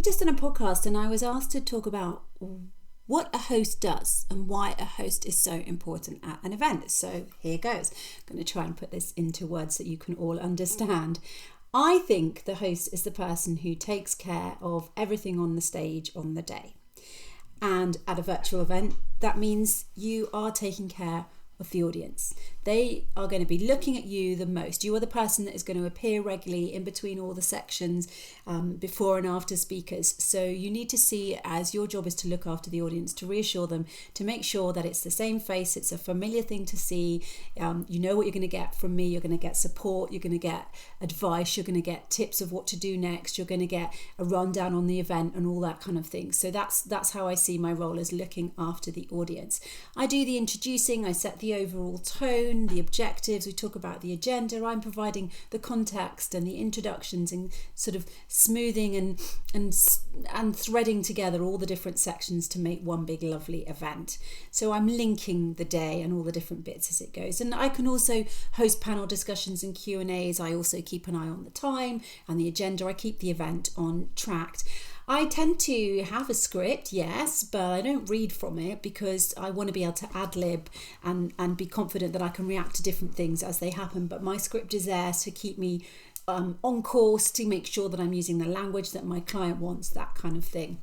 just done a podcast and I was asked to talk about what a host does and why a host is so important at an event. So here goes. I'm going to try and put this into words that you can all understand. I think the host is the person who takes care of everything on the stage on the day. And at a virtual event, that means you are taking care of the audience. They are going to be looking at you the most. You are the person that is going to appear regularly in between all the sections, before and after speakers. So you need to see it as your job is to look after the audience, to reassure them, to make sure that it's the same face, it's a familiar thing to see. You know what you're going to get from me. You're going to get support, you're going to get advice, you're going to get tips of what to do next, you're going to get a rundown on the event and all that kind of thing. So that's how I see my role, as looking after the audience. I do the introducing, I set the overall tone, the objectives, we talk about the agenda, I'm providing the context and the introductions and sort of smoothing and threading together all the different sections to make one big lovely event. So I'm linking the day and all the different bits as it goes. And I can also host panel discussions and Q&As. I also keep an eye on the time and the agenda. I keep the event on track. I tend to have a script, yes, but I don't read from it because I want to be able to ad-lib and be confident that I can react to different things as they happen. But my script is there to keep me on course, to make sure that I'm using the language that my client wants, that kind of thing.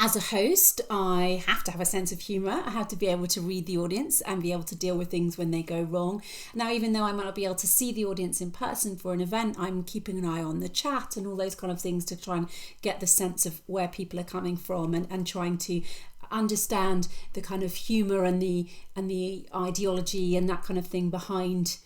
As a host, I have to have a sense of humour. I have to be able to read the audience and be able to deal with things when they go wrong. Now, even though I might not be able to see the audience in person for an event, I'm keeping an eye on the chat and all those kind of things to try and get the sense of where people are coming from and trying to understand the kind of humour and the ideology and that kind of thing behind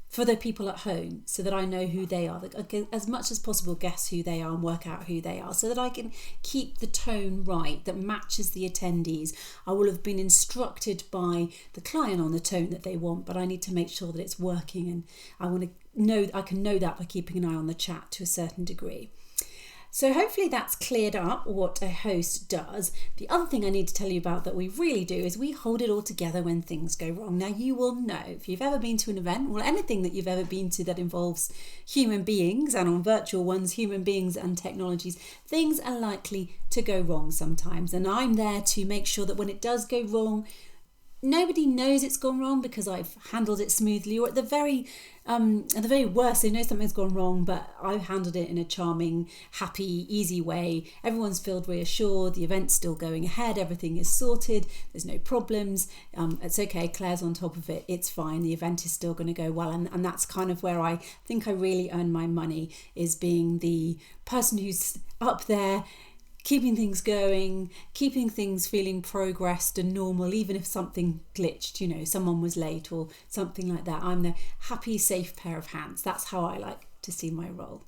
for the people at home, so that I know who they are. I can, as much as possible, guess who they are and work out who they are, so that I can keep the tone right that matches the attendees. I will have been instructed by the client on the tone that they want, but I need to make sure that it's working, and I can know that by keeping an eye on the chat to a certain degree. So hopefully that's cleared up what a host does. The other thing I need to tell you about that we really do is we hold it all together when things go wrong. Now, you will know if you've ever been to an event, or anything that you've ever been to that involves human beings, and on virtual ones, human beings and technologies, things are likely to go wrong sometimes. And I'm there to make sure that when it does go wrong, nobody knows it's gone wrong because I've handled it smoothly, or at the very worst, they know something's gone wrong, but I've handled it in a charming, happy, easy way. Everyone's felt reassured, the event's still going ahead, everything is sorted, there's no problems, it's okay, Claire's on top of it, it's fine, the event is still going to go well. And that's kind of where I think I really earn my money, is being the person who's up there, keeping things going, keeping things feeling progressed and normal, even if something glitched, someone was late or something like that. I'm the happy, safe pair of hands. That's how I like to see my role.